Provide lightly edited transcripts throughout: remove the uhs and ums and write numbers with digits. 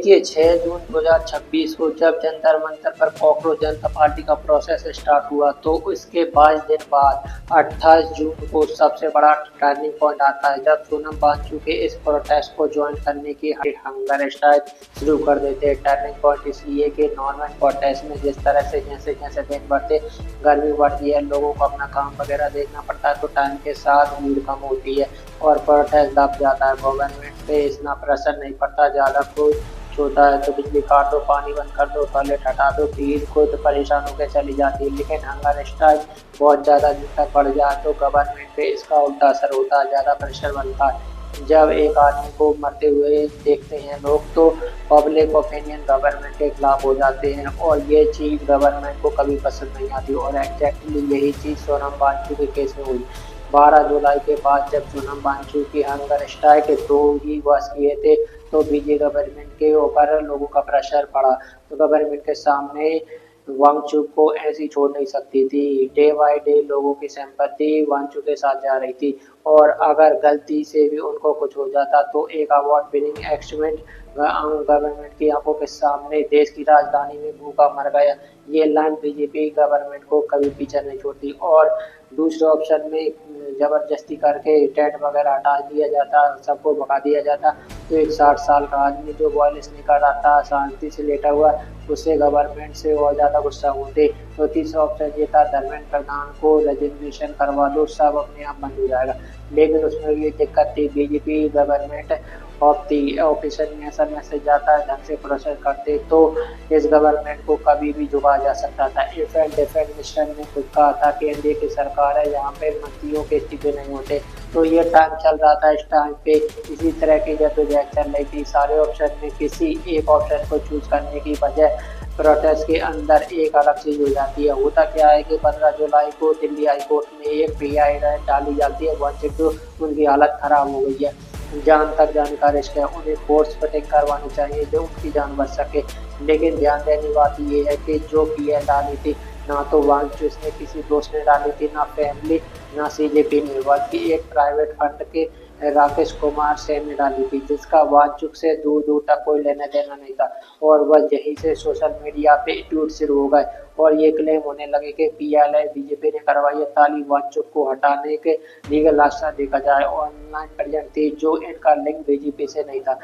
देखिए 6 जून 2026 को जब जंतर मंतर पर कॉकरोच जनता पार्टी का प्रोसेस स्टार्ट हुआ तो उसके 22 दिन बाद 28 जून को सबसे बड़ा टर्निंग पॉइंट आता है जब सोनम वांगचुक के इस प्रोटेस्ट को ज्वाइन करने की हंगर स्ट्राइक शुरू कर देते हैं। टर्निंग पॉइंट इसलिए कि नॉर्मल प्रोटेस्ट में जिस तरह से जैसे जैसे दिन बढ़ते गर्मी बढ़ती है, लोगों को अपना काम वगैरह देखना पड़ता है तो टाइम के साथ भीड़ कम होती है और प्रोटेस्ट दब जाता है। गवर्नमेंट पे इतना प्रेशर नहीं पड़ता, ज़्यादा कुछ होता है तो बिजली काट दो, पानी बंद कर दो, टॉयलेट हटा दो, भीड़ खुद परेशान होकर चली जाती है। लेकिन हंगर स्ट्राइक बहुत ज़्यादा दिन तक बढ़ जाए तो गवर्नमेंट पे इसका उल्टा असर होता है, ज़्यादा प्रेशर बनता है। जब एक आदमी को मरते हुए देखते हैं लोग तो पब्लिक ओपिनियन गवर्नमेंट के खिलाफ हो जाते हैं और ये चीज़ गवर्नमेंट को कभी पसंद नहीं आती और एग्जैक्टली यही चीज़ सोनम वांगचुक के केस में हुई। 12 जुलाई के बाद जब सोनम वांगचुक की हंगर स्ट्राइक 2 ही वर्ष किए थे तो बीजेपी गवर्नमेंट के ऊपर लोगों का प्रेशर पड़ा तो गवर्नमेंट के सामने वांगचुक को ऐसी छोड़ नहीं सकती थी। डे बाय डे लोगों की सिंपैथी वांगचुक के साथ जा रही थी और अगर गलती से भी उनको कुछ हो जाता तो एक अवार्ड विनिंग एक्सीडेंट गवर्नमेंट की आंखों के सामने देश की राजधानी में भूखा मर गया, ये लाइन बीजेपी गवर्नमेंट को कभी पीछे नहीं छोड़ती। और दूसरे ऑप्शन में जबरदस्ती करके टेंट वगैरह हटा दिया जाता, सबको भगा दिया जाता तो एक 60 साल का आदमी जो वायलेंस नहीं कर रहा था, शांति से लेटा हुआ, उससे गवर्नमेंट से और ज़्यादा गुस्सा होते। तो तीसरा ऑप्शन ये था धर्मेंद्र प्रधान को रेजिग्नेशन करवा दो, सब अपने आप बंद हो जाएगा। लेकिन उसमें भी दिक्कत थी, बीजेपी गवर्नमेंट ऑफिसर में ऐसा मैसेज जाता है ढंग से प्रोसेस करते तो इस गवर्नमेंट को कभी भी झुकाया जा सकता था। डिफेंस मिनिस्टर ने खुद कहा था कि एनडीए की सरकार है, यहाँ पे मंत्रियों के इस्तीफे नहीं होते। तो ये टाइम चल रहा था, इस टाइम पे इसी तरह की जद्दोजहद चल रही थी। सारे ऑप्शन में किसी एक ऑप्शन को चूज करने की बजाय प्रोटेस्ट के अंदर एक अलग चीज हो जाती है। होता क्या है कि 15 जुलाई को दिल्ली हाई कोर्ट में एक पीआई डाली जाती है, वांगचुक तो उनकी हालत खराब हो गई है, जान तक जाने का रिस्क है, उन्हें फोर्स फिटिंग करवानी चाहिए जो उनकी जान बच सके। लेकिन ध्यान देने बात ये है कि जो पीएल डाली थी ना तो वांगचुक ने किसी दोस्त ने डाली थी, ना फैमिली, ना सीजेपी ने, बल्कि एक प्राइवेट फंड के राकेश कुमार सेन ने डाली थी जिसका वांगचुक से दूर दूर तक कोई लेना देना नहीं था। और वह यहीं से सोशल मीडिया पे ट्वीट शुरू हो गए और ये क्लेम होने लगे कि पीएलआई बीजेपी ने करवाई है, ताली वांगचुक को हटाने के लीगल रास्ता देखा जाए। ऑनलाइन प्रेजेंट थी जो इनका लिंक बीजेपी से नहीं था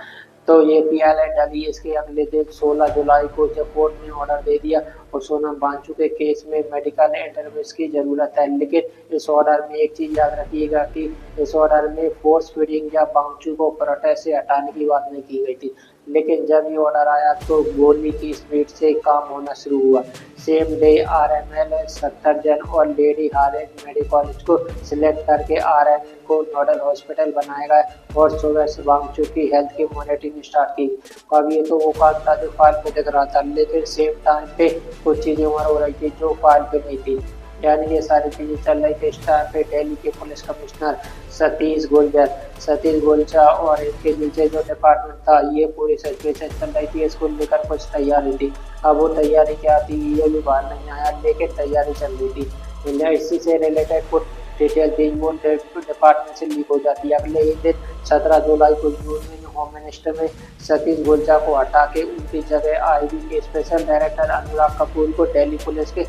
तो ये पीएलआई डाली। इसके अगले दिन 16 जुलाई को जब कोर्ट ने ऑर्डर दे दिया और सोनम वांगचुक के केस में मेडिकल इंटरव्यूज की जरूरत है। लेकिन इस ऑर्डर में एक चीज याद रखिएगा कि इस ऑर्डर में फोर्स फीडिंग या वांगचुक को प्रोटेस्ट से हटाने की बात नहीं की गई थी। लेकिन जब ये ऑर्डर आया तो गोली की स्पीड से काम होना शुरू हुआ। सेम डे आरएमएल सफदरजंग और लेडी हार्डिंग मेडिकल कॉलेज को सिलेक्ट करके आरएमएल को नोडल हॉस्पिटल बनाया गया और सुबह से वांगचुक की हेल्थ की मॉनिटरिंग स्टार्ट की। अब ये तो वो काम था जो फाइल पे दिख रहा था, लेकिन सेम टाइम पे कुछ चीजें और हो रही थी जो फाइल पे नहीं थी, यानी ये सारी चीजें चल रही थी। इस टाइम पे दिल्ली के पुलिस कमिश्नर सतीश गोलचा और इनके नीचे जो डिपार्टमेंट था ये पूरी सिचुएशन चल रही थी, इसको लेकर कुछ तैयारी थी। अब वो तैयारी क्या थी ये भी बाहर नहीं आया, लेकिन तैयारी चल रही थी। इसी से रिलेटेड कुछ डिटेल थी वो डिपार्टमेंट से लीक हो जाती है। अगले ही दिन 17 जुलाई को यूनियन होम मिनिस्टर में सतीश गोलचा को हटा के उनकी जगह आईबी के स्पेशल डायरेक्टर अनुराग कपूर को दिल्ली पुलिस के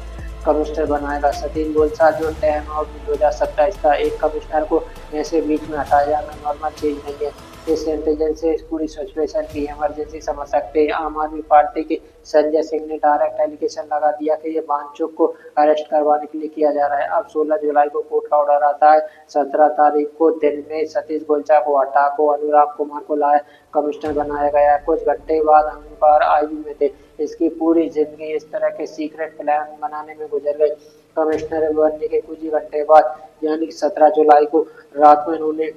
कमिश्नर बनाएगा। सतीश गोलचा जो 10 और 2027 का एक कमिश्नर को ऐसे बीच में हटाया जाना नॉर्मल चीज नहीं है। इस इंटेलिजेंस से इस पूरी सिचुएशन की इमरजेंसी समझ सकते हैं। आम आदमी पार्टी के संजय सिंह ने डायरेक्ट एलिगेशन लगा दिया कि ये वांगचुक को अरेस्ट करवाने के लिए किया जा रहा है। अब 16 जुलाई को कोर्ट का ऑर्डर आता है। 17 तारीख को दिन में सतीश गोलचा को हटा को अनुराग कुमार को लाया कमिश्नर बनाया गया। कुछ घंटे बाद हम बार आईबी में थे। इसकी पूरी जिंदगी इस तरह के सीक्रेट प्लान बनाने में गुजर गई। कमिश्नर बनने के कुछ ही घंटे बाद यानी 17 जुलाई को रात में उन्होंने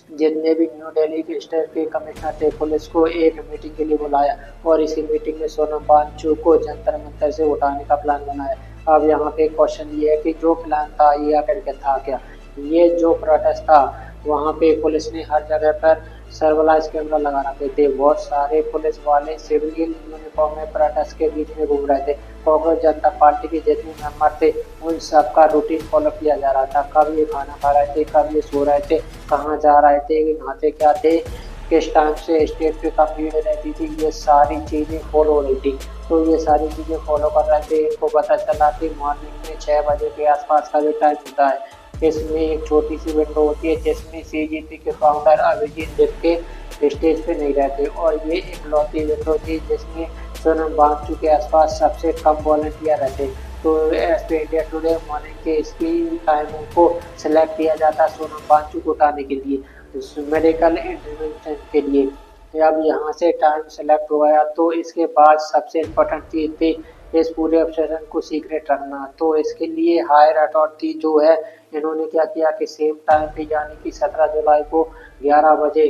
जितने भी न्यू दिल्ली के स्टेट के कमिश्नर थे पुलिस को एक मीटिंग के लिए बुलाया और इसी मीटिंग में सोनम वांगचुक को जंतर मंतर से उठाने का प्लान बनाया। अब यहाँ पे क्वेश्चन ये है कि जो प्लान था ये आखिर के था क्या। ये जो प्रोटेस्ट था वहाँ पे पुलिस ने हर जगह पर सर्विलांस कैमरा लगा रखे थे। बहुत सारे पुलिस वाले सिविलियन यूनिफॉर्म में प्रोटेस्ट के बीच में घूम रहे थे। कांग्रेस जनता पार्टी के जितने मेंबर थे उन सबका रूटीन फॉलो किया जा रहा था। कब ये खाना खा रहे थे, कब ये सो रहे थे, कहाँ जा रहे थे, नहाते क्या थे, किस टाइम से स्टेज पे कब भीड़ रहती थी, ये सारी चीज़ें फॉलो हो रही थी। तो ये सारी चीज़ें फॉलो कर रहे थे। इनको पता चला कि मॉर्निंग में 6 बजे के आसपास का जो टाइम होता है, इसमें एक छोटी सी विंडो होती है जिसमें सीजीपी के फाउंडर अभिजीत दिप्के स्टेज पे नहीं रहते, और ये इकलौती विंडो थी जिसमें सोनम वांगचुक के आसपास सबसे कम वॉलंटियर रहते। तो एज पे इंडिया टुडे मॉर्निंग के इसकी टाइमिंग को सिलेक्ट किया जाता सोनम वांगचुक को उठाने के लिए, मेडिकल इंटरवेंशन के लिए। अब यहाँ से टाइम सेलेक्ट हो गया, तो इसके बाद सबसे इम्पोर्टेंट चीज़ थी इस पूरे ऑब्सेशन को सीक्रेट रखना। तो इसके लिए हायर अथॉरिटी जो है, इन्होंने क्या किया कि सेम टाइम पे यानी कि 17 जुलाई को 11 बजे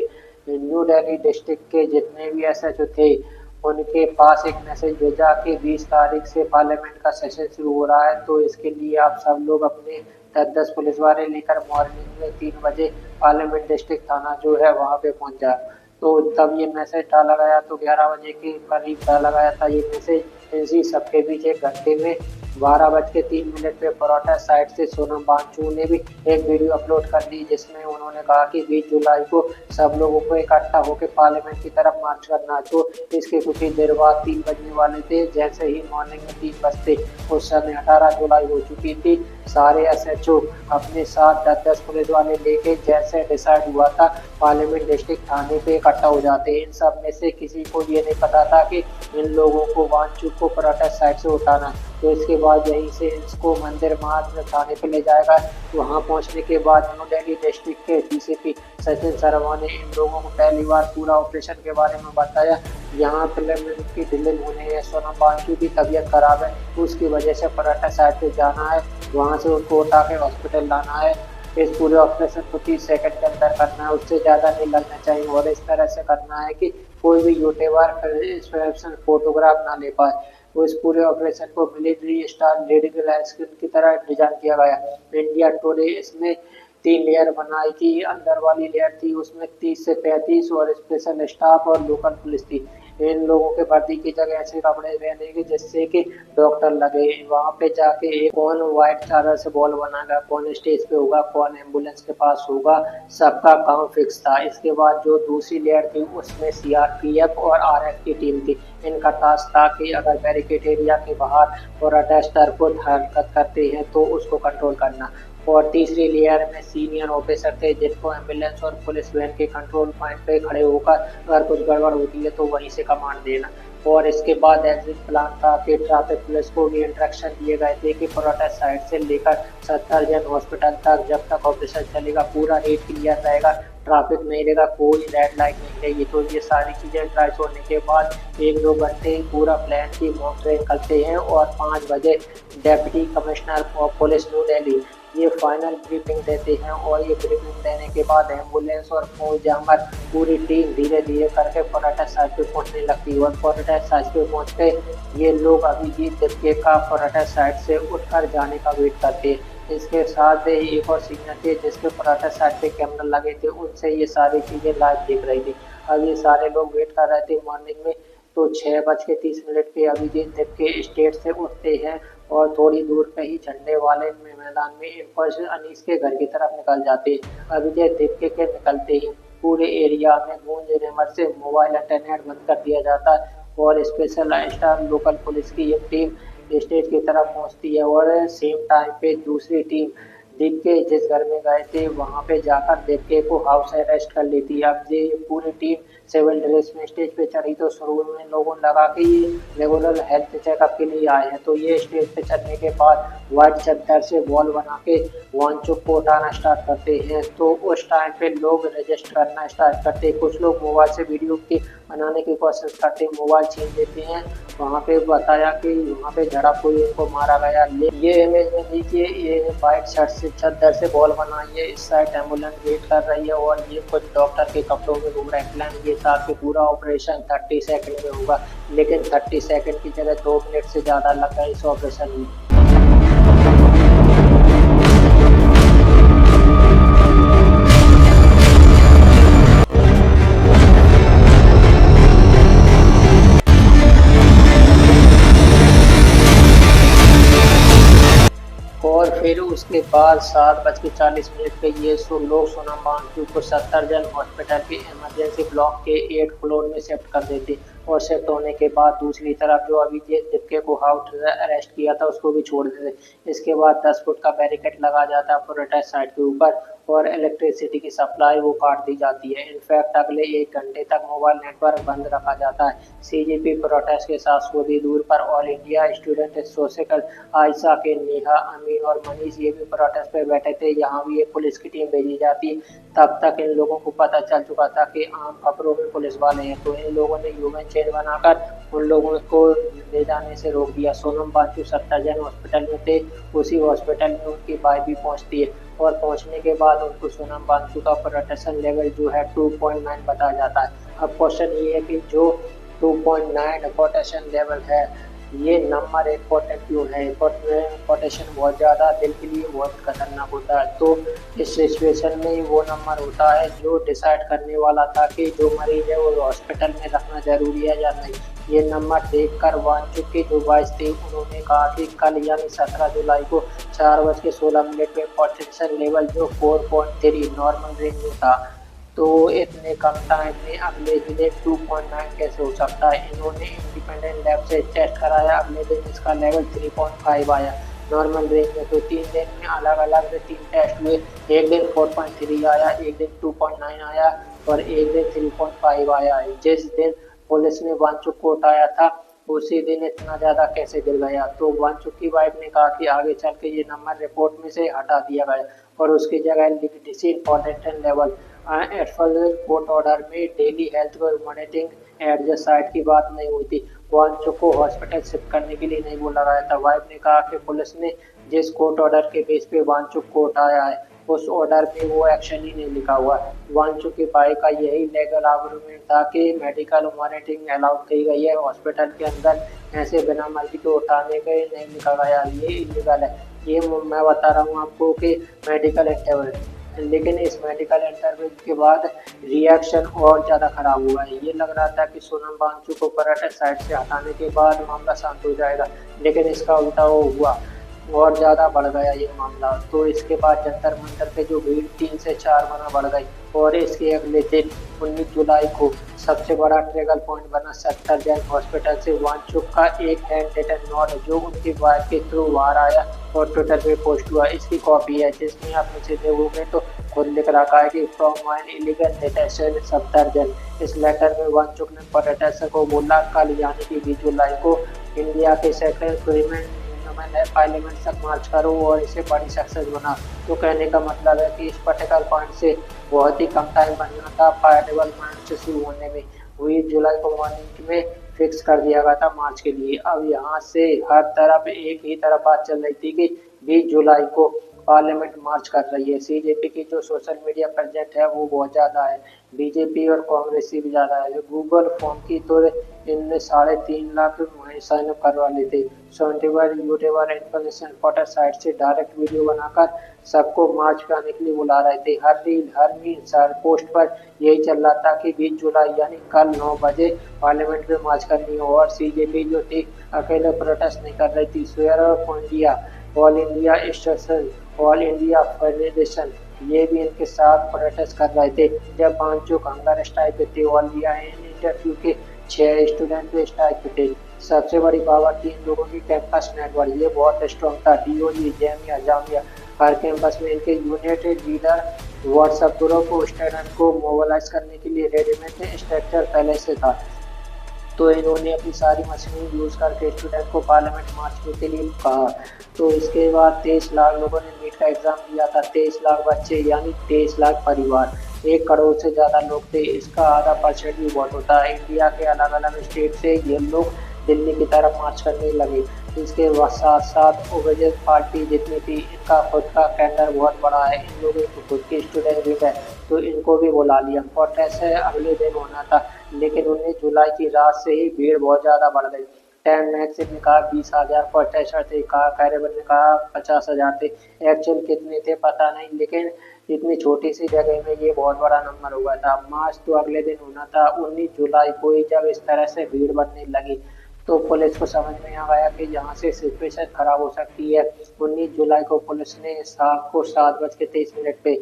न्यू दिल्ली डिस्ट्रिक्ट के जितने भी एसएचओ थे उनके पास एक मैसेज भेजा कि 20 तारीख से पार्लियामेंट का सेशन शुरू हो रहा है, तो इसके लिए आप सब लोग अपने 10-10 पुलिस वाले लेकर मॉर्निंग में 3 बजे पार्लियामेंट डिस्ट्रिक्ट थाना जो है वहाँ पे पहुँच जाए। तो तब ये मैसेज डाला गया, तो 11 बजे के करीब डाला गया था ये मैसेज। इसी सबके बीच 1 घंटे में 12:03 पे परोटा साइड से सोनम वांगचुक ने भी एक वीडियो अपलोड कर दी जिसमें उन्होंने कहा कि 20 जुलाई को सब लोगों को इकट्ठा होकर पार्लियामेंट की तरफ मार्च करना। तो इसके कुछ ही देर बाद 3 बजने वाले थे। जैसे ही मॉर्निंग में 3 बजते उस समय 18 जुलाई हो चुकी थी। सारे एसएचओ अपने साथ 10-10 पुलिस वाले लेके जैसे डिसाइड हुआ था पार्लियामेंट डिस्ट्रिक्ट थाने पे इकट्ठा हो जाते। इन सब में से किसी को ये नहीं पता था कि इन लोगों को वांगचुक को पराठा साइड से उठाना। तो इसके बाद यहीं से इसको मंदिर मार्ग थाने पे ले जाएगा। वहाँ पहुँचने के बाद न्यू दिल्ली डिस्ट्रिक्ट के डीसीपी सचिन शर्मा ने इन लोगों को पहली बार पूरा ऑपरेशन के बारे में बताया। यहाँ फिल्म की डिलीट होने है, सोनम वांगचुक की तबीयत खराब है, उसकी वजह से पराठा साइड पे जाना है, वहाँ से उनको उठा के हॉस्पिटल लाना है। इस पूरे ऑपरेशन को 30 सेकंड के अंदर करना है, उससे ज़्यादा नहीं लगना चाहिए, और इस तरह से करना है कि कोई भी यूट्यूबर इस फोटोग्राफ ना ले पाए। वो इस पूरे ऑपरेशन को मिलिट्री स्टार लेडी की तरह डिजाइन किया गया। इंडिया टुडे इसमें 3 लेयर बनाई थी। अंदर वाली लेयर थी उसमें 30 से 35 और स्पेशल स्टाफ और लोकल पुलिस थी। इन लोगों के वर्दी की जगह ऐसे कपड़े पहनेंगे जिससे कि डॉक्टर लगे। वहाँ पे जाके एक कौन व्हाइट चादर से बॉल बनाएगा, कौन स्टेज पे होगा, कौन एम्बुलेंस के पास होगा, सबका काम फिक्स था। इसके बाद जो दूसरी लेयर थी उसमें सीआरपीएफ और आरएफ की टीम थी। इनका टास्क था कि अगर बैरिकेड एरिया के बाहर और अटेस्टर को हरकत करते हैं तो उसको कंट्रोल करना। और तीसरी लेयर में सीनियर ऑफिसर थे जिनको एम्बुलेंस और पुलिस वैन के कंट्रोल पॉइंट पे खड़े होकर अगर कुछ गड़बड़ होती है तो वहीं से कमांड देना। और इसके बाद एग्जिट प्लान था कि ट्रैफिक पुलिस को भी इंस्ट्रक्शन दिए गए थे कि परोटा साइड से लेकर सफदरजंग हॉस्पिटल तक जब तक ऑपरेशन चलेगा पूरा रेट क्लियर रहेगा, ट्रैफिक नहीं रहेगा, कोई रेड लाइट नहीं रहेगी। तो ये सारी चीज़ें ट्राई होने के बाद 1-2 घंटे पूरा प्लान की मॉनिटरिंग करते हैं और 5 बजे deputy commissioner of police new Delhi ये फाइनल ब्रीफिंग देते हैं। और ये ब्रीफिंग देने के बाद एम्बुलेंस और फौज जामर पूरी टीम धीरे धीरे करके पराठा साइड पे पहुंचने लगती है। और पराठा साइड पे पहुंच के ये लोग अभिजीत दिप्के का पराठा साइड से उठकर जाने का वेट करते हैं। इसके साथ एक और सीनियर थे जिसके पराठा साइड पे कैमरा लगे थे, उनसे ये सारी चीज़ें लाइव देख रही थी। अब ये सारे लोग वेट कर रहे थे मॉर्निंग में। तो 6:30 पे अभिजीत दिप्के स्टेज से उठते हैं और थोड़ी दूर पे ही झंडे वाले मैदान में इनफर्स अनीस के घर की तरफ निकल जाते हैं। अभिजीत दिप्के के निकलते ही पूरे एरिया में गूंज रेमर से मोबाइल इंटरनेट बंद कर दिया जाता है और स्पेशल स्टाफ लोकल पुलिस की एक टीम स्टेज की तरफ पहुंचती है। और सेम टाइम पे दूसरी टीम दिप्के जिस घर में गए थे वहां पे जाकर दिप्के को हाउस अरेस्ट कर लेती है। अब ये पूरी टीम सिविल ड्रेस में स्टेज पे चढ़ी तो शुरू में लोगों ने लगा कि ये रेगुलर हेल्थ चेकअप के लिए आए हैं। तो ये स्टेज पे चढ़ने के बाद व्हाइट चादर से बॉल बना के वांगचुक को उठाना स्टार्ट करते हैं। तो उस टाइम पे लोग रजिस्टर करना स्टार्ट करते हैं। कुछ लोग मोबाइल से वीडियो की बनाने की कोशिश करते हैं, मोबाइल छीन लेते हैं। वहाँ पे बताया कि वहाँ पे झड़प हुई, उनको मारा गया। ये इमेज में देखिए, ये व्हाइट शर्ट से चादर से बॉल बनाई है, इस साइड एम्बुलेंस वेट कर रही है और ये कुछ डॉक्टर के कपड़ों में घूम रहे हैं। प्लान ये था कि पूरा ऑपरेशन 30 सेकंड में होगा, लेकिन 30 सेकंड की जगह 2 मिनट से ज़्यादा लग गए इस ऑपरेशन में। और फिर उसके बाद 7:40 पे ये लोग सोनम वांगचुक को सफदरजंग हॉस्पिटल के इमरजेंसी ब्लॉक के 8 फ्लोर में शिफ्ट कर देते और शिफ्ट होने के बाद दूसरी तरफ जो अभिजीत दिप्के को हाउस अरेस्ट किया था उसको भी छोड़ देते। इसके बाद 10 फुट का बैरिकेड लगा जाता है प्रोटेस्ट साइट के ऊपर और इलेक्ट्रिसिटी की सप्लाई वो काट दी जाती है। इनफैक्ट अगले 1 घंटे तक मोबाइल नेटवर्क बंद रखा जाता है। सीजेपी प्रोटेस्ट के साथ 100 दूर पर all India student association Ayesha के नेहा अमीन और मनीष ये भी प्रोटेस्ट पे बैठे थे। यहाँ भी एक पुलिस की टीम भेजी जाती। तब तक इन लोगों को पता चल चुका था कि आम कपड़ों में पुलिस वाले हैं, तो इन लोगों ने ह्यूमन चेन बनाकर उन लोगों को ले जाने से रोक दिया। सोनम वांगचुक सफदरजंग हॉस्पिटल में थे। उसी हॉस्पिटल में उनकी वाइफ भी पहुंचती है और पहुंचने के बाद उनको सोनम वांगचुक का प्रोटेक्शन लेवल जो है 2.9 बताया जाता है। अब क्वेश्चन ये है कि जो 2.9 पोटेशियम लेवल है ये नंबर इम्पोर्टेंट क्यों है? पोटेशियम बहुत ज़्यादा दिल के लिए बहुत खतरनाक होता है। तो इस सिचुएशन में वो नंबर होता है जो डिसाइड करने वाला था कि जो मरीज है वो हॉस्पिटल में रखना जरूरी है या नहीं। ये नंबर देखकर वांगचुक के जो वाइस थे उन्होंने कहा कि कल यानी 17 जुलाई को 4:16 पे पोटेशियम लेवल जो 4.3 नॉर्मल रेंज में था, तो इतने कम टाइम में अगले दिन 2.9 कैसे हो सकता है? इन्होंने इंडिपेंडेंट लैब से टेस्ट कराया, अगले दिन इसका लेवल 3.5 आया नॉर्मल रेंज में। तो 3 दिन में अलग अलग 3 टेस्ट हुए, एक दिन 4.3 आया, एक दिन 2.9 आया और एक दिन 3.5 आया। जिस दिन पुलिस ने वांगचुक को उठाया था उसी दिन इतना ज़्यादा कैसे गिर गया? तो वांगचुक की वाइफ ने कहा कि आगे चल के ये नंबर रिपोर्ट में से हटा दिया गया और उसकी जगह लिख दी पोटेशियम लेवल एडफल कोर्ट ऑर्डर में daily health monitoring at the site की बात नहीं हुई थी। वांगचुक को हॉस्पिटल शिफ्ट करने के लिए नहीं बोला गया था। वाइफ ने कहा कि पुलिस ने जिस कोर्ट ऑर्डर के बेस पे वांगचुक को उठाया है उस ऑर्डर पे वो एक्शन ही नहीं लिखा हुआ। वांगचुक के भाई का यही लीगल आर्गुमेंट था कि मेडिकल मॉनिटरिंग अलाउड की गई है, हॉस्पिटल के अंदर ऐसे बिना मर्जी को उठाने के नहीं लिखा गया, ये इलीगल है। ये मैं बता रहा हूँ आपको कि मेडिकल इंटरव्यू, लेकिन इस मेडिकल इंटरव्यू के बाद रिएक्शन और ज़्यादा खराब हुआ है। ये लग रहा था कि सोनम वांगचुक को पर्यटक साइट से हटाने के बाद मामला शांत हो जाएगा, लेकिन इसका उल्टा वो हुआ और ज़्यादा बढ़ गया ये मामला। तो इसके बाद जंतर मंतर पे जो भीड़ 3 से 4 गुना बढ़ गई और इसके अगले दिन 19 जुलाई को सबसे बड़ा ट्रिगर पॉइंट बना सफदरजंग हॉस्पिटल से वांगचुक का एक हैंड रिटन नोट जो उनकी वाइफ के थ्रू बाहर आया और ट्विटर पे पोस्ट हुआ। इसकी कॉपी है जिसमें आप नीचे देखोगे तो खुद लिख रखा है कि from an illegal detention Safdarjung. इस लेटर में वांगचुक ने प्रोटेस्टर को बोला कल यानी कि 20 जुलाई को इंडिया के सेक्रेटरी पार्लियामेंट तक मार्च करो और इसे बड़ी सक्सेस बना। तो कहने का मतलब है कि इस पर्टिकुलर पॉइंट से बहुत ही कम टाइम बनना था पार्टिकल मार्च शुरू होने में। 20 जुलाई को मॉर्निंग में फिक्स कर दिया गया था मार्च के लिए। अब यहाँ से हर तरफ एक ही तरफ बात चल रही थी कि 20 जुलाई को पार्लियामेंट मार्च कर रही है। सीजेपी की जो सोशल मीडिया प्रेजेंट है वो बहुत ज़्यादा है, बीजेपी और कांग्रेस से भी ज़्यादा है। गूगल फॉर्म की तो इनने 3.5 लाख साइन अप करवा लेते। 71 यूट्यूबर इन्फॉर्मेशन पोर्टल साइट से डायरेक्ट वीडियो बनाकर सबको मार्च पे आने के लिए बुला रहे थे। हर रील हर मील हर पोस्ट पर यही चल रहा था कि 20 जुलाई यानी कल 9 बजे पार्लियामेंट में मार्च करनी हो। और सीजेपी जो थी अकेले प्रोटेस्ट नहीं कर रही थी, swear of India, all India station, all India federation ये भी इनके साथ प्रोटेस्ट कर रहे थे। जब वांगचुक हंगर स्ट्राइक पे थे, ऑल इंडिया इंटरव्यू के 6 स्टूडेंट स्ट्राइक पे थे। सबसे बड़ी पावर थी इन लोगों की कैंपस नेटवर्क, ये बहुत स्ट्रॉन्ग था। डीओजी जैमिया जामिया हर कैंपस में इनके यूनाइटेड लीडर व्हाट्सएप ग्रुप को स्टूडेंट को मोबिलाइज करने के लिए रेडीमेड स्ट्रक्चर पहले से था। तो इन्होंने अपनी सारी मशीन यूज़ करके स्टूडेंट को पार्लियामेंट मार्च के लिए कहा। तो इसके बाद 23 लाख लोगों ने नीट का एग्ज़ाम दिया था, 23 लाख बच्चे यानी 23 लाख परिवार, 1 करोड़ से ज़्यादा लोग थे। इसका आधा % भी वोट होता है। इंडिया के अलग अलग स्टेट से ये लोग दिल्ली की तरफ मार्च करने लगे। इसके साथ साथ ओवेजन पार्टी जितनी थी इनका खुद का कैंडर बहुत बड़ा है, इन लोगों की खुद की स्टूडेंट लीग है, तो इनको भी बुला लिया। प्रोटेस्ट अगले दिन होना था लेकिन 19 जुलाई की रात से ही भीड़ बहुत ज़्यादा बढ़ गई। टाइम मैगजीन ने कहा 20,000 प्रोटेस्टर थे, कहा कैरेबन ने कहा 50,000 थे। एक्चुअल कितने थे पता नहीं, लेकिन इतनी छोटी सी जगह में ये बहुत बड़ा नंबर हुआ था। मार्च तो अगले दिन होना था 19 जुलाई को ही। जब इस तरह से भीड़ बढ़ने लगी तो पुलिस को समझ में आ गया कि यहाँ से सिचुएशन खराब हो सकती है। 19 जुलाई को पुलिस ने शाम को 7:23 पे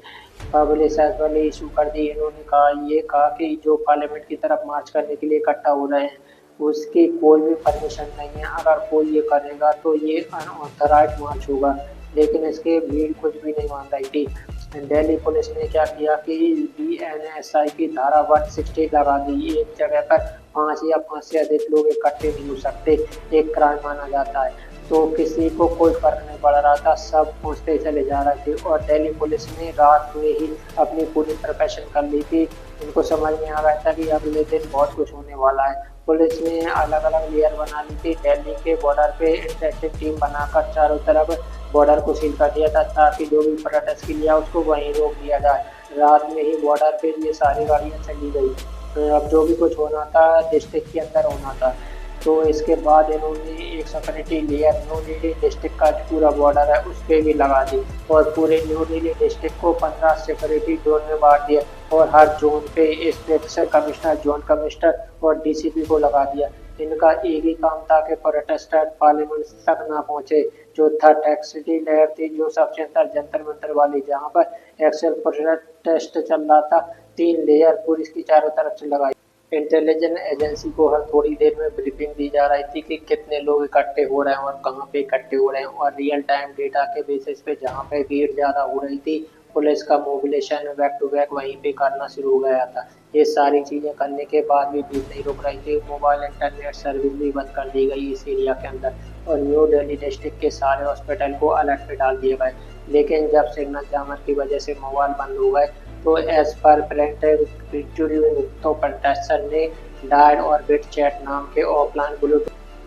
पब्लिक इशू कर दी। इन्होंने कहा कि जो पार्लियामेंट की तरफ मार्च करने के लिए इकट्ठा हो रहे हैं उसकी कोई भी परमिशन नहीं है। अगर कोई ये करेगा तो ये अनऑथराइज्ड मार्च होगा। लेकिन इसके भीड़ कुछ भी नहीं मान रही थी। दिल्ली पुलिस ने क्या किया कि बीएनएसआई की धारा 160 लगा दी। एक जगह पर 5 या 5 से अधिक लोग इकट्ठे नहीं हो सकते, एक क्राइम माना जाता है। तो किसी को कोई फर्क नहीं पड़ रहा था, सब पहुंचते चले जा रहे थे। और दिल्ली पुलिस ने रात में ही अपनी पूरी प्रिपरेशन कर ली थी। उनको समझ में आ गया था कि अगले दिन बहुत कुछ होने वाला है। पुलिस ने अलग अलग लेयर बना ली थी। दिल्ली के बॉर्डर पे इंटरेक्टिव टीम बनाकर चारों तरफ बॉर्डर को सील कर दिया था ताकि जो भी प्रोटेस्ट के लिए उसको वहीं रोक दिया जाए। रात में ही बॉर्डर पे ये सारी गाड़ियाँ चली गई। अब जो भी कुछ होना था डिस्ट्रिक्ट के अंदर होना था। तो इसके बाद इन्होंने एक security layer new Delhi district का पूरा बॉर्डर है उस पर भी लगा दी और पूरे न्यू दिल्ली डिस्ट्रिक्ट को 15 सिक्योरिटी जोन में बांट दिया और हर जोन पे इंस्पेक्टर कमिश्नर, जोन कमिश्नर और डीसीपी को लगा दिया। इनका एक ही काम था कि प्रोटेस्टर पार्लियामेंट तक ना पहुंचे। जो थर्ड एक्सिटी लेयर थी जो सबसे अंदर जंतर मंतर वाली, जहाँ पर एक्सेल प्रोटेस्ट चल रहा था, 3 लेयर पुलिस की चारों तरफ से लगाई। इंटेलिजेंस एजेंसी को हर थोड़ी देर में ब्रीफिंग दी जा रही थी कि कितने लोग इकट्ठे हो रहे हैं और कहाँ पे इकट्ठे हो रहे हैं। और रियल टाइम डेटा के बेसिस पे जहाँ पे भीड़ ज़्यादा हो रही थी पुलिस का मोबिलेशन बैक टू बैक वहीं पे करना शुरू हो गया था। ये सारी चीज़ें करने के बाद भी भीड़ नहीं रुक रही थी। मोबाइल इंटरनेट सर्विस भी बंद कर दी गई इस एरिया के अंदर और न्यू दिल्ली डिस्ट्रिक्ट के सारे हॉस्पिटल को अलर्ट पे डाल दिए गए। लेकिन जब सिग्नल जामर की वजह से मोबाइल बंद हो गए तो एज पर तो प्रोटेस्टर ने डायल और बिट चैट नाम के ऑफलाइन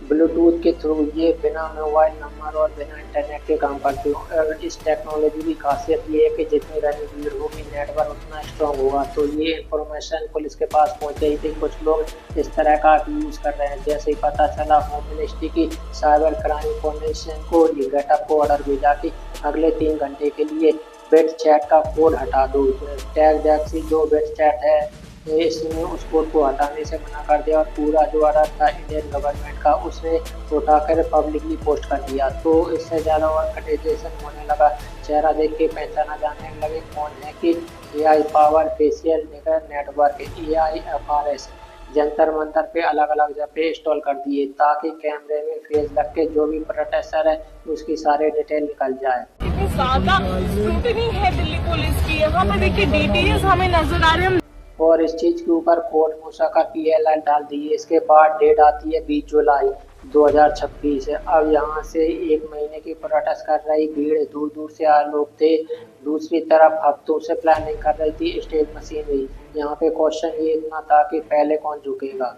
ब्लूटूथ के थ्रू ये बिना मोबाइल नंबर और बिना इंटरनेट के काम करती हूँ। और इस टेक्नोलॉजी की खासियत ये है कि जितनी ज़्यादा भीड़ होगी नेटवर्क उतना स्ट्रॉन्ग होगा। तो ये इंफॉर्मेशन पुलिस के पास पहुँच गई थी। कुछ लोग इस तरह का यूज़ कर रहे हैं। जैसे ही पता चला होम मिनिस्ट्री की साइबर क्राइम फाउंडेशन को ये गेटअप को ऑर्डर भेजा कि अगले 3 घंटे के लिए बिट चैट का कोड हटा दो। टैग जैक्सी जो बिट चैट है इसने उस कोड को हटाने से मना कर दिया और पूरा जो ऑर्डर था इंडियन गवर्नमेंट का उसने उठाकर पब्लिकली पोस्ट कर दिया। तो इससे ज़्यादा और कटेजेशन होने लगा। चेहरा देख के पहचाना जाने लगे कौन है कि AI power facial network AIFRS Jantar Mantar पे अलग अलग जगह पे इंस्टॉल कर दिए ताकि कैमरे में फेस लग के जो भी प्रोटेस्टर है उसकी सारे डिटेल निकल जाए। ज्यादा स्क्रूटनी है दिल्ली पुलिस की। यहाँ पे देखिए डिटेल्स हमें नजर आ रहे हैं और इस चीज के ऊपर कोर्ट मूसा का PLI डाल दिए। इसके बाद डेट आती है 20 जुलाई 2026 है। अब यहाँ से 1 महीने की प्रोटेस्ट कर रही भीड़, दूर दूर से आए लोग थे। दूसरी तरफ हफ्तों से प्लानिंग कर रही थी स्टेज मशीनरी। यहाँ पे क्वेश्चन ये इतना था कि पहले कौन झुकेगा।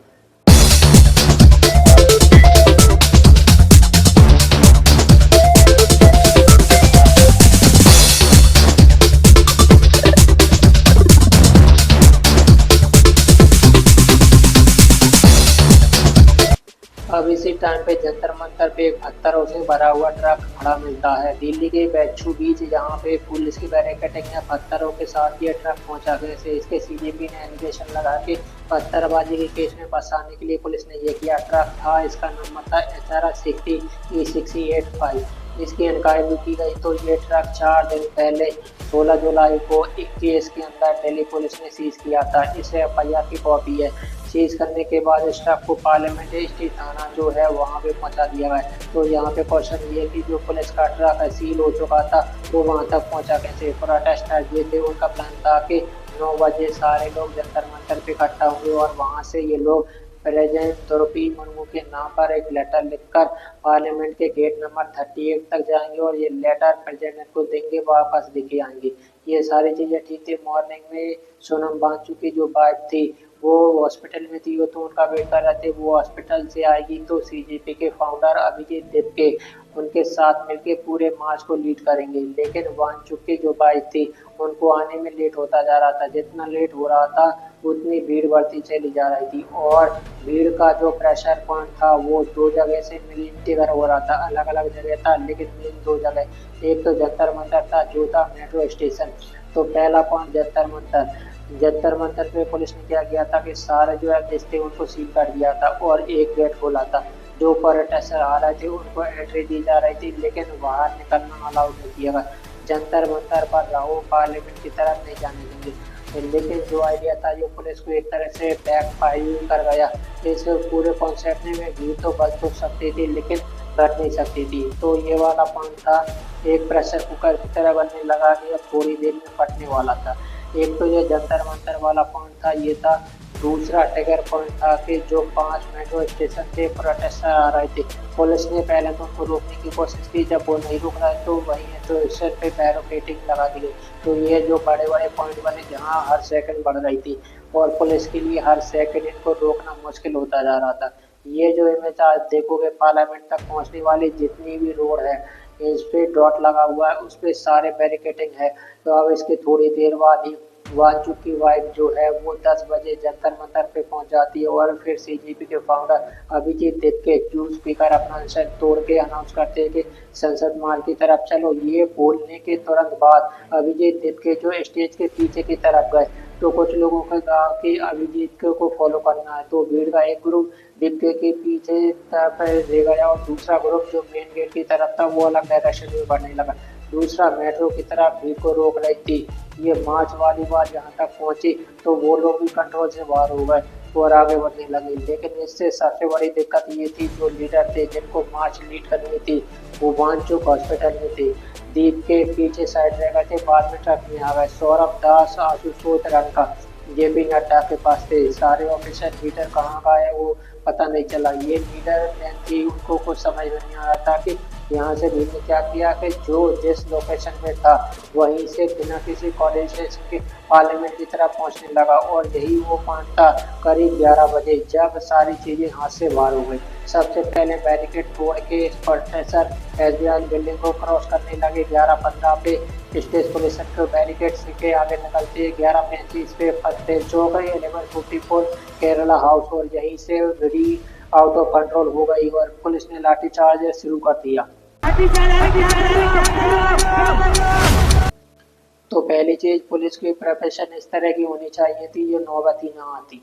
अब इसी टाइम पे जंतर मंतर पे एक पत्थरों से भरा हुआ ट्रक खड़ा मिलता है। दिल्ली के बैचू बीच जहाँ पे पुलिस की बैरिकेडिंग है, पत्थरों के साथ ये ट्रक पहुंचा गया से इसके CGP ने एलिगेशन लगा के पत्थरबाजी के केस में फंसाने के लिए पुलिस ने ये किया। ट्रक था, इसका नंबर था HRS 60E685। इसकी इंक्वायरी की गई तो ये ट्रक 4 दिन पहले 16 जुलाई को एक केस के अंदर दिल्ली पुलिस ने सीज किया था। इसे FIR की कॉपी है। सीज करने के बाद इस ट्रक को पार्लियामेंट स्ट्रीट थाना जो है वहाँ पे पहुँचा दिया गया। तो यहाँ पे क्वेश्चन ये कि जो पुलिस का ट्रक सील हो चुका था वो वहाँ तक पहुँचा कैसे। प्रोटेस्टर ये थे, उनका प्लान था कि 9 बजे सारे लोग जंतर मंतर पे इकट्ठा होंगे और वहाँ से ये लोग प्रेसिडेंट द्रौपदी मुर्मू के नाम पर एक लेटर लिखकर पार्लियामेंट के गेट नंबर 38 तक जाएंगे और ये लेटर प्रेसिडेंट को देंगे, वापस लेके आएंगे। ये सारी चीज़ें ठीक थी। मॉर्निंग में सोनम बांसु की जो वाइफ थी वो हॉस्पिटल में थी, वो तो उनका वेट कर रहे थे। वो हॉस्पिटल से आएगी तो CJP के फाउंडर अभिजीत दिप्के उनके साथ मिलके पूरे मार्च को लीड करेंगे। लेकिन वांचुक की जो बाइक थी उनको आने में लेट होता जा रहा था। जितना लेट हो रहा था उतनी भीड़ बढ़ती चली जा रही थी और भीड़ का जो प्रेशर पॉइंट था वो 2 जगह से मिलीमीटर हो रहा था। अलग अलग जगह था लेकिन मेन 2 जगह, एक तो जंतर मंतर था, जो था मेट्रो स्टेशन। तो पहला पॉइंट जंतर मंतर पे पुलिस ने क्या किया था कि सारे जो एग्जिस्ट थे उनको सील कर दिया था और एक गेट खोला था। जो प्रोटेस्टर आ रहे थे उनको एंट्री दी जा रही थी, लेकिन बाहर निकलना अलाउड नहीं किया गया। जंतर मंतर पर रहो, पार्लियामेंट की तरफ नहीं जाने देंगे। लेकिन जो आइडिया था जो पुलिस को एक तरह से बैक फायर कर गया। इस पूरे कॉन्सेप्ट में भीड़ तो बच तो सकती थी लेकिन घट नहीं सकती थी। तो ये वाला पॉइंट था, एक प्रेशर कुकर की तरह बनने लगा कि अब थोड़ी देर में फटने वाला था। एक तो ये जंतर मंतर वाला पॉइंट था, ये था। दूसरा ट्रिगर पॉइंट था कि जो 5 मेट्रो स्टेशन पे प्रोटेस्टर आ रहे थे, पुलिस ने पहले तो उनको रोकने की कोशिश की, जब वो नहीं रुक रहा तो वहीं मेट्रो स्टेशन पे बैरिकेडिंग लगा दी गई। तो ये जो बड़े बड़े पॉइंट बने जहाँ हर सेकंड बढ़ रही थी और पुलिस के लिए हर सेकंड इनको रोकना मुश्किल होता जा रहा था। ये जो इमेज आज देखोगे, पार्लियामेंट तक पहुंचने वाली जितनी भी रोड है इस पे डॉट लगा हुआ है, उस पे सारे बैरिकेडिंग है। तो अब इसके थोड़ी देर बाद ही वाचू की वाइफ जो है वो 10 बजे जंतर मंतर पे पहुंच जाती है और फिर सीजेपी के फाउंडर अभिजीत दीप के जो स्पीकर अपना आंसर तोड़ के अनाउंस करते हैं कि संसद मार्ग की तरफ चलो। ये बोलने के तुरंत बाद अभिजीत दीप के जो स्टेज के पीछे की तरफ गए, तो कुछ लोगों का कहा कि अभिजीत को फॉलो करना है। तो भीड़ का एक ग्रुप दीप्के के पीछे तरफ ले गया और दूसरा ग्रुप जो मेन गेट की तरफ था वो अलग डायरेक्शन में बढ़ने लगा। दूसरा मेट्रो की तरफ भीड़ को रोक रही थी। ये मार्च वाली बात जहाँ तक पहुंची तो वो लोग भी कंट्रोल से बाहर हो गए और आगे बढ़ने लगे। लेकिन इससे सबसे बड़ी दिक्कत ये थी, जो लीडर थे जिनको मार्च लीड करनी थी वो वांचुक हॉस्पिटल में थे, दीप के पीछे साइड रह गए थे, बाद में ट्रक में आ गए। सौरभ दास, आशुतोष रंका, जेपी नड्डा के पास थे। सारे ऑफिसर लीडर कहाँ गए वो पता नहीं चला। ये लीडर मैन थी, उनको कुछ समझ में नहीं आ रहा था कि यहाँ से भीड़ ने क्या किया कि जो जिस लोकेशन में था वहीं से बिना किसी कोऑर्डिनेशन के पार्लियामेंट की तरफ पहुँचने लगा। और यही वो पॉइंट था करीब 11 बजे जब सारी चीज़ें हाथ से बाहर हो गई। सबसे पहले बैरिकेड तोड़ के प्रोटेस्टर एसबीआई बिल्डिंग को क्रॉस करने लगे। 11:15 पे स्टेट पुलिस के बैरिकेड के आगे निकलते 11:35 पे पटेल चौक, 11:54 केरला हाउस, और यहीं से भीड़ आउट ऑफ कंट्रोल हो गई और पुलिस ने लाठीचार्ज शुरू कर दिया। तो पहली चीज, पुलिस की प्रिपरेशन इस तरह की होनी चाहिए थी, ये नौबत ही ना आती।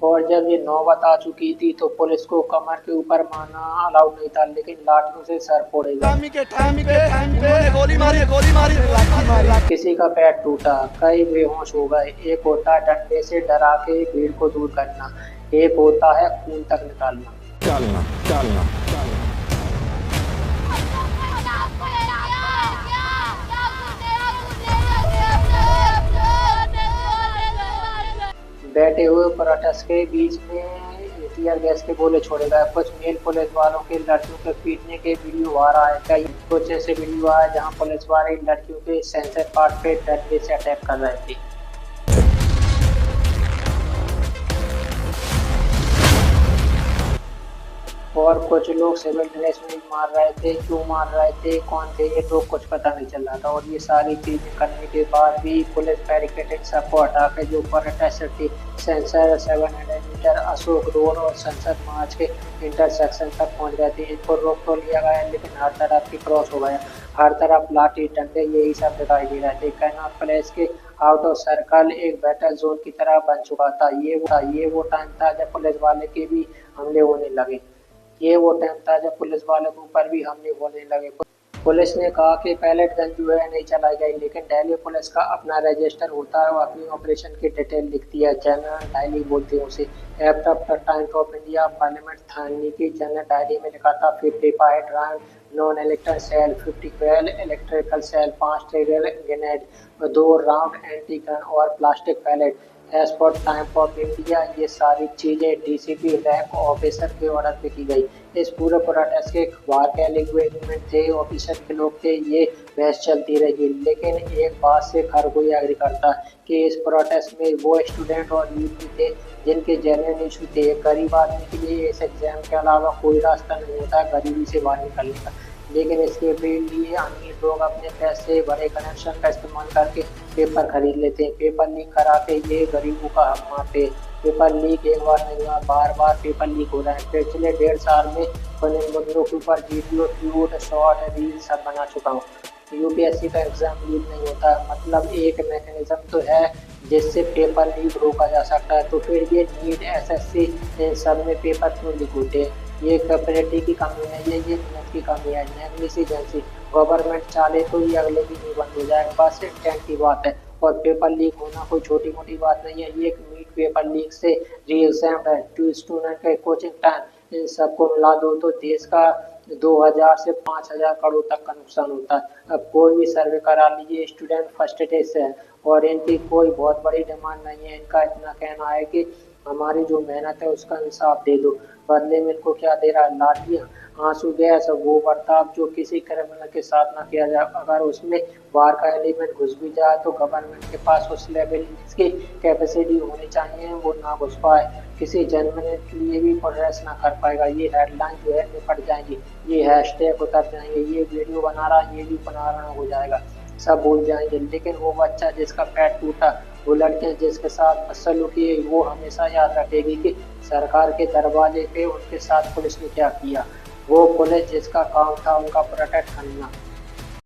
और जब ये नौबत आ चुकी थी तो पुलिस को कमर के ऊपर मारना अलाउड नहीं था, लेकिन लाठियों से सर फोड़ेगा। गोली मारी, किसी का पैर टूटा, कई बेहोश हो गए। एक होता है डंडे से डरा के भीड़ को दूर करना, एक होता है खून तक निकालना। चलना बैठे हुए प्रोटेस्ट के बीच में टीयर गैस के गोले छोड़े गए। कुछ मेल पुलिस वालों के लड़कियों के पीटने के वीडियो आ रहा है। कई कुछ ऐसे वीडियो आए जहां पुलिस वाले लड़कियों के सेंसर पार्ट पे डंडे से अटैक कर रहे थे। और कुछ लोग सिविल ड्रेस में मार रहे थे। क्यों मार रहे थे, कौन थे ये तो कुछ पता नहीं चल रहा था। और ये सारी चीजें करने के बाद भी पुलिस बैरिकेडिंग सबको हटा के जो प्रोटेस्टर थी सेंसर 700 मीटर अशोक रोड और संसद मार्च के इंटरसेक्शन तक पहुंच गए थे। इनको रोक तो लिया गया लेकिन हर तरफ की क्रॉस हो गया। हर तरफ लाठी डंडे यही सब दिखाई दे रहे थे। कैनॉट प्लेस के आउट ऑफ सर्कल एक बैटल जोन की तरह बन चुका था। ये वो टाइम था जब पुलिस वाले के भी हमले होने लगे। ये वो टाइम था जब पुलिस वाले के ऊपर भी हमले होने लगे। पुलिस ने कहा कि पैलेट गन जो है नहीं चलाई गई, लेकिन दिल्ली पुलिस का अपना रजिस्टर होता है और अपनी ऑपरेशन की डिटेल लिखती है। जनरल डायरी बोलते हैं उसे। Act of the Times of India parliament थाने की जनरल डायरी में लिखा था 55 round non electric cell, 50 electrical cell, 5 trigger grenade, 2 round anti gun और plastic pellet as per time of India. ये सारी चीज़ें डीसीपी रैंक ऑफिसर के ऑर्डर पे की गई। इस पूरे प्रोटेस्ट के बाहर के एलिगमेंट थे, ऑफिसर के लोग थे, ये बहस चलती रही। लेकिन एक बात से हर कोई एग्री करता कि इस प्रोटेस्ट में वो स्टूडेंट और यूथ भी थे जिनके जेन्युइन इशू थे। गरीब आदमी के लिए इस एग्जाम के अलावा कोई रास्ता नहीं होता गरीबी से बाहर निकलने का, लेकिन इसके लिए अमीर लोग अपने पैसे बड़े कनेक्शन का इस्तेमाल करके पेपर खरीद लेते हैं। पेपर लीक करा के ये गरीबों का हक मारते। पेपर लीक एक बार नहीं हुआ, बार बार पेपर लीक हो रहा है। पिछले 1.5 साल में बने मुद्दों के ऊपर वीडियो, ट्वीट, शॉर्ट, रील सब बना चुका हूँ। यूपीएससी का एग्जाम लीक नहीं होता। मतलब एक मैकेनिज्म तो है जिससे पेपर लीक रोका जा सकता है, तो फिर ये नीट, एसएससी, इन सब में पेपर क्यों लीक होते हैं? ये कैपेबिलिटी की कमी है, ये नियत की कमी है, नेग्लिजेंसी। गवर्नमेंट चाहे तो ये अगले दिन ही बंद हो जाएगा, बस इंटेंट की बात है। और पेपर लीक होना कोई छोटी मोटी बात नहीं है। ये एक नीट पेपर लीक से रियल एग्जाम है, टू स्टूडेंट का कोचिंग टाइम, इन सबको मिला दो तो देश का 2000 से 5000 करोड़ तक का नुकसान होता है। अब कोई भी सर्वे करा लीजिए, स्टूडेंट फर्स्टेज से है और इनकी कोई बहुत बड़ी डिमांड नहीं है। इनका इतना कहना है कि हमारी जो मेहनत है उसका इंसाफ दे दो, बदले में इनको क्या दे रहा है? लाठियाँ, आंसू गैस और वो बर्ताव जो किसी क्रिमिनल के साथ ना किया जाए। अगर उसमें वार का एलिमेंट घुस भी जाए तो गवर्नमेंट के पास उस लेवल की कैपेसिटी होनी चाहिए, वो ना घुस पाए, किसी जनमने के लिए भी प्रोग्रेस ना कर पाएगा। ये हेडलाइन जो है निपट जाएंगी, ये हैशटैग उतर जाएंगे, ये वीडियो बना रहा, ये भी बना रहा हो जाएगा, सब भूल जाएंगे। लेकिन वो बच्चा जिसका पैर टूटा, वो लड़कियां जिसके साथ सलूकी है, वो हमेशा याद रखेगी कि सरकार के दरवाजे पे उनके साथ पुलिस ने क्या किया। वो पुलिस जिसका काम था उनका प्रोटेक्ट करना।